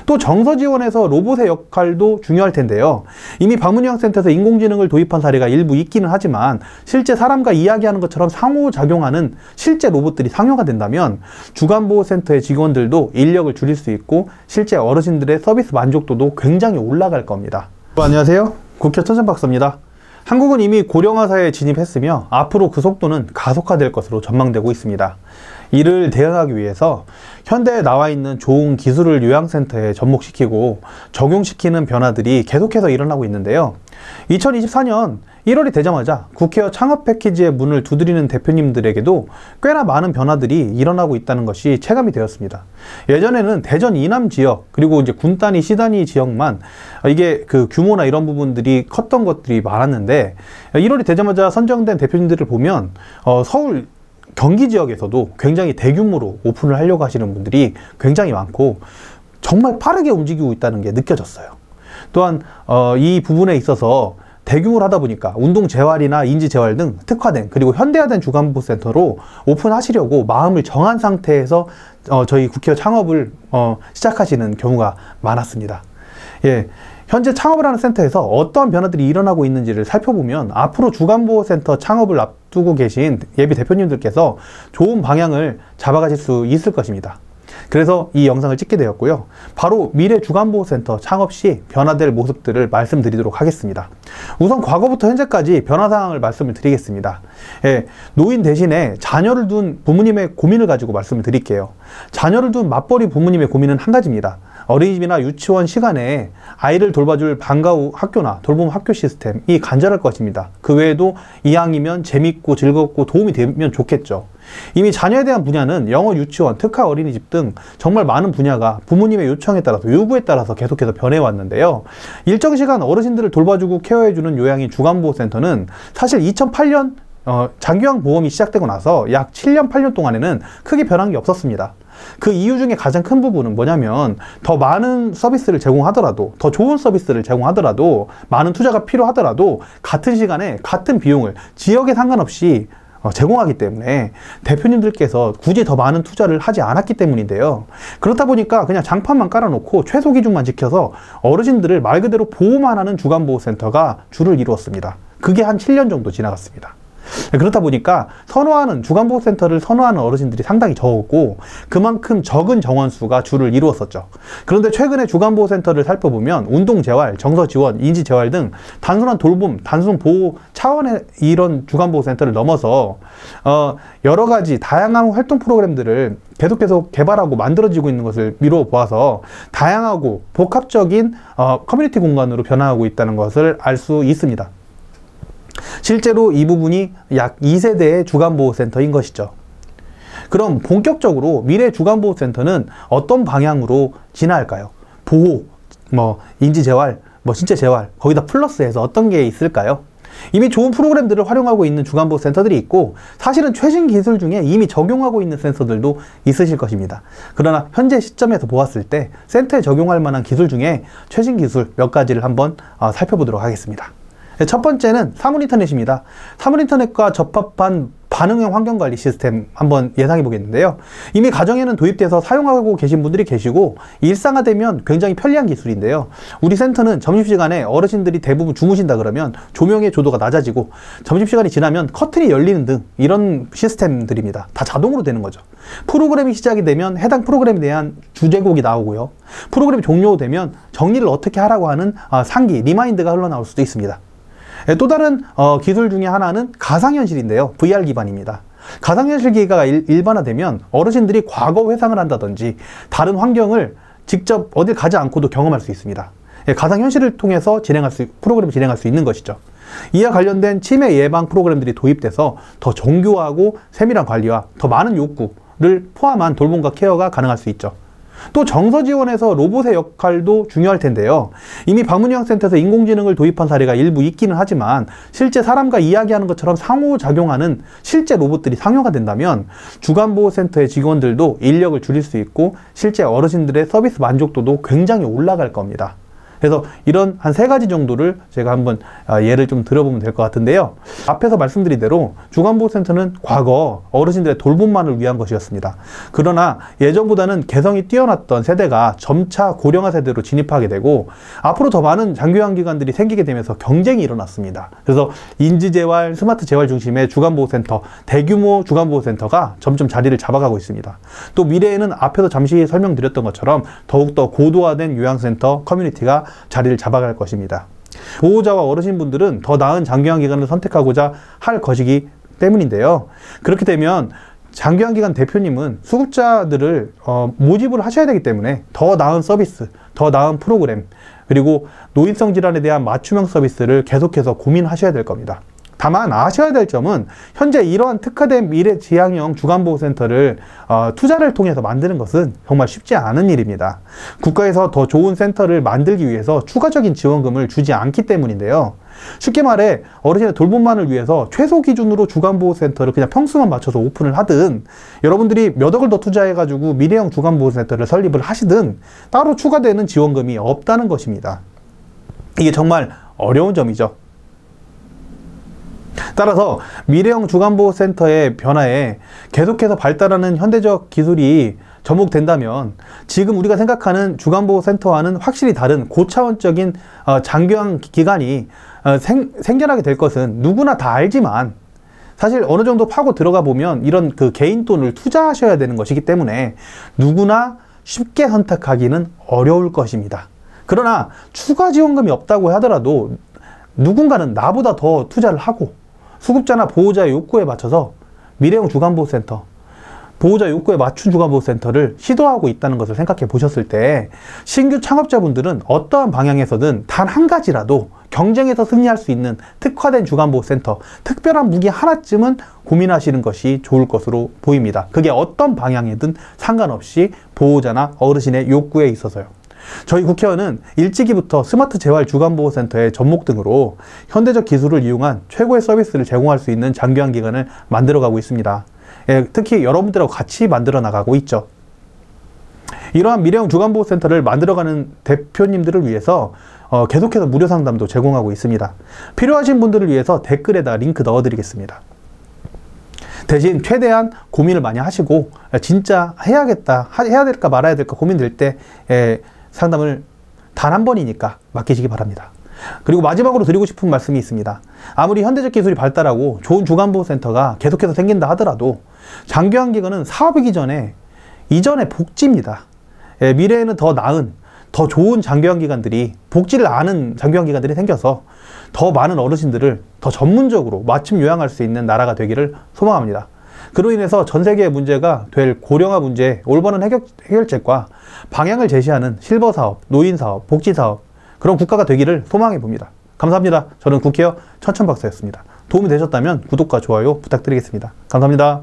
또 정서 지원에서 로봇의 역할도 중요할 텐데요. 이미 방문요양센터에서 인공지능을 도입한 사례가 일부 있기는 하지만 실제 사람과 이야기하는 것처럼 상호작용하는 실제 로봇들이 상용화 된다면 주간보호센터의 직원들도 인력을 줄일 수 있고 실제 어르신들의 서비스 만족도도 굉장히 올라갈 겁니다. 안녕하세요. 국회 천천박사입니다. 한국은 이미 고령화 사회에 진입했으며 앞으로 그 속도는 가속화될 것으로 전망되고 있습니다. 이를 대응하기 위해서 현대에 나와 있는 좋은 기술을 요양센터에 접목시키고 적용시키는 변화들이 계속해서 일어나고 있는데요. 2024년 1월이 되자마자 국회와 창업 패키지의 문을 두드리는 대표님들에게도 꽤나 많은 변화들이 일어나고 있다는 것이 체감이 되었습니다. 예전에는 대전 이남 지역 그리고 이제 군 단위, 시 단위 지역만 이게 그 규모나 이런 부분들이 컸던 것들이 많았는데 1월이 되자마자 선정된 대표님들을 보면 서울 경기 지역에서도 굉장히 대규모로 오픈을 하려고 하시는 분들이 굉장히 많고 정말 빠르게 움직이고 있다는 게 느껴졌어요. 또한 이 부분에 있어서 대규모로 하다 보니까 운동재활이나 인지재활 등 특화된 그리고 현대화된 주간보호센터로 오픈하시려고 마음을 정한 상태에서 저희 국회의원 창업을 시작하시는 경우가 많았습니다. 예, 현재 창업을 하는 센터에서 어떠한 변화들이 일어나고 있는지를 살펴보면 앞으로 주간보호센터 창업을 앞두고 계신 예비 대표님들께서 좋은 방향을 잡아가실 수 있을 것입니다. 그래서 이 영상을 찍게 되었고요. 바로 미래 주간보호센터 창업 시 변화될 모습들을 말씀드리도록 하겠습니다. 우선 과거부터 현재까지 변화 사항을 말씀을 드리겠습니다. 예, 노인 대신에 자녀를 둔 부모님의 고민을 가지고 말씀을 드릴게요. 자녀를 둔 맞벌이 부모님의 고민은 한 가지입니다. 어린이집이나 유치원 시간에 아이를 돌봐줄 방과 후 학교나 돌봄 학교 시스템이 간절할 것입니다. 그 외에도 이왕이면 재밌고 즐겁고 도움이 되면 좋겠죠. 이미 자녀에 대한 분야는 영어 유치원, 특화 어린이집 등 정말 많은 분야가 부모님의 요청에 따라서 요구에 따라서 계속해서 변해왔는데요. 일정 시간 어르신들을 돌봐주고 케어해주는 요양인 주간보호센터는 사실 2008년 장기요양보험이 시작되고 나서 약 7년, 8년 동안에는 크게 변한 게 없었습니다. 그 이유 중에 가장 큰 부분은 뭐냐면 더 많은 서비스를 제공하더라도 더 좋은 서비스를 제공하더라도 많은 투자가 필요하더라도 같은 시간에 같은 비용을 지역에 상관없이 제공하기 때문에 대표님들께서 굳이 더 많은 투자를 하지 않았기 때문인데요. 그렇다 보니까 그냥 장판만 깔아놓고 최소 기준만 지켜서 어르신들을 말 그대로 보호만 하는 주간보호센터가 주를 이루었습니다. 그게 한 7년 정도 지나갔습니다. 그렇다 보니까 주간보호센터를 선호하는 어르신들이 상당히 적었고 그만큼 적은 정원수가 주를 이루었었죠. 그런데 최근에 주간보호센터를 살펴보면 운동재활, 정서지원, 인지재활 등 단순한 돌봄, 단순 보호 차원의 이런 주간보호센터를 넘어서 여러 가지 다양한 활동 프로그램들을 계속 개발하고 만들어지고 있는 것을 미루어 보아서 다양하고 복합적인 커뮤니티 공간으로 변화하고 있다는 것을 알 수 있습니다. 실제로 이 부분이 약 2세대의 주간보호센터인 것이죠. 그럼 본격적으로 미래 주간보호센터는 어떤 방향으로 진화할까요? 보호, 인지재활, 신체재활, 거기다 플러스해서 어떤 게 있을까요? 이미 좋은 프로그램들을 활용하고 있는 주간보호센터들이 있고 사실은 최신 기술 중에 이미 적용하고 있는 센서들도 있으실 것입니다. 그러나 현재 시점에서 보았을 때 센터에 적용할 만한 기술 중에 최신 기술 몇 가지를 한번 살펴보도록 하겠습니다. 첫 번째는 사물인터넷입니다. 사물인터넷과 접합한 반응형 환경관리 시스템 한번 예상해 보겠는데요. 이미 가정에는 도입돼서 사용하고 계신 분들이 계시고 일상화되면 굉장히 편리한 기술인데요. 우리 센터는 점심시간에 어르신들이 대부분 주무신다 그러면 조명의 조도가 낮아지고 점심시간이 지나면 커튼이 열리는 등 이런 시스템들입니다. 다 자동으로 되는 거죠. 프로그램이 시작이 되면 해당 프로그램에 대한 주제곡이 나오고요. 프로그램이 종료되면 정리를 어떻게 하라고 하는 상기, 리마인드가 흘러나올 수도 있습니다. 또 다른 기술 중에 하나는 가상현실인데요. VR 기반입니다. 가상현실 기기가 일반화되면 어르신들이 과거 회상을 한다든지 다른 환경을 직접 어딜 가지 않고도 경험할 수 있습니다. 가상현실을 통해서 프로그램을 진행할 수 있는 것이죠. 이와 관련된 치매 예방 프로그램들이 도입돼서 더 정교하고 세밀한 관리와 더 많은 욕구를 포함한 돌봄과 케어가 가능할 수 있죠. 또 정서 지원에서 로봇의 역할도 중요할 텐데요. 이미 방문요양센터에서 인공지능을 도입한 사례가 일부 있기는 하지만 실제 사람과 이야기하는 것처럼 상호작용하는 실제 로봇들이 상용화 된다면 주간보호센터의 직원들도 인력을 줄일 수 있고 실제 어르신들의 서비스 만족도도 굉장히 올라갈 겁니다. 그래서 이런 한 3가지 정도를 제가 한번 예를 좀 들어보면 될 것 같은데요. 앞에서 말씀드린 대로 주간보호센터는 과거 어르신들의 돌봄만을 위한 것이었습니다. 그러나 예전보다는 개성이 뛰어났던 세대가 점차 고령화 세대로 진입하게 되고 앞으로 더 많은 장기요양기관들이 생기게 되면서 경쟁이 일어났습니다. 그래서 인지재활, 스마트 재활 중심의 주간보호센터, 대규모 주간보호센터가 점점 자리를 잡아가고 있습니다. 또 미래에는 앞에서 잠시 설명드렸던 것처럼 더욱더 고도화된 요양센터, 커뮤니티가 자리를 잡아갈 것입니다. 보호자와 어르신분들은 더 나은 장기요양기관을 선택하고자 할 것이기 때문인데요. 그렇게 되면 장기요양기관 대표님은 수급자들을 모집을 하셔야 되기 때문에 더 나은 서비스, 더 나은 프로그램, 그리고 노인성 질환에 대한 맞춤형 서비스를 계속해서 고민하셔야 될 겁니다. 다만 아셔야 될 점은 현재 이러한 특화된 미래지향형 주간보호센터를 투자를 통해서 만드는 것은 정말 쉽지 않은 일입니다. 국가에서 더 좋은 센터를 만들기 위해서 추가적인 지원금을 주지 않기 때문인데요. 쉽게 말해 어르신의 돌봄만을 위해서 최소 기준으로 주간보호센터를 그냥 평수만 맞춰서 오픈을 하든, 여러분들이 몇 억을 더 투자해가지고 미래형 주간보호센터를 설립을 하시든 따로 추가되는 지원금이 없다는 것입니다. 이게 정말 어려운 점이죠. 따라서 미래형 주간보호센터의 변화에 계속해서 발달하는 현대적 기술이 접목된다면 지금 우리가 생각하는 주간보호센터와는 확실히 다른 고차원적인 장기요양 기관이 생겨나게 될 것은 누구나 다 알지만, 사실 어느 정도 파고 들어가 보면 이런 그 개인 돈을 투자하셔야 되는 것이기 때문에 누구나 쉽게 선택하기는 어려울 것입니다. 그러나 추가 지원금이 없다고 하더라도 누군가는 나보다 더 투자를 하고 수급자나 보호자의 욕구에 맞춰서 미래형 주간보호센터, 보호자 욕구에 맞춘 주간보호센터를 시도하고 있다는 것을 생각해 보셨을 때 신규 창업자분들은 어떠한 방향에서든 단 한 가지라도 경쟁에서 승리할 수 있는 특화된 주간보호센터, 특별한 무기 하나쯤은 고민하시는 것이 좋을 것으로 보입니다. 그게 어떤 방향이든 상관없이 보호자나 어르신의 욕구에 있어서요. 저희 국회의원은 일찍이부터 스마트 재활 주간보호센터의 접목 등으로 현대적 기술을 이용한 최고의 서비스를 제공할 수 있는 장기요양기관을 만들어가고 있습니다. 특히 여러분들하고 같이 만들어 나가고 있죠. 이러한 미래형 주간보호센터를 만들어가는 대표님들을 위해서 계속해서 무료 상담도 제공하고 있습니다. 필요하신 분들을 위해서 댓글에다 링크 넣어드리겠습니다. 대신 최대한 고민을 많이 하시고 진짜 해야겠다, 해야 될까 말아야 될까 고민될 때 상담을 단 한 번이니까 맡기시기 바랍니다. 그리고 마지막으로 드리고 싶은 말씀이 있습니다. 아무리 현대적 기술이 발달하고 좋은 주간보호센터가 계속해서 생긴다 하더라도 장기요양기관은 사업이기 전에 이전의 복지입니다. 미래에는 더 나은, 더 좋은 장기요양기관들이, 복지를 아는 장기요양기관들이 생겨서 더 많은 어르신들을 더 전문적으로 맞춤 요양할 수 있는 나라가 되기를 소망합니다. 그로 인해서 전 세계의 문제가 될 고령화 문제의 올바른 해결책과 방향을 제시하는 실버 사업, 노인 사업, 복지 사업, 그런 국가가 되기를 소망해 봅니다. 감사합니다. 저는 국회의원 천천박사였습니다. 도움이 되셨다면 구독과 좋아요 부탁드리겠습니다. 감사합니다.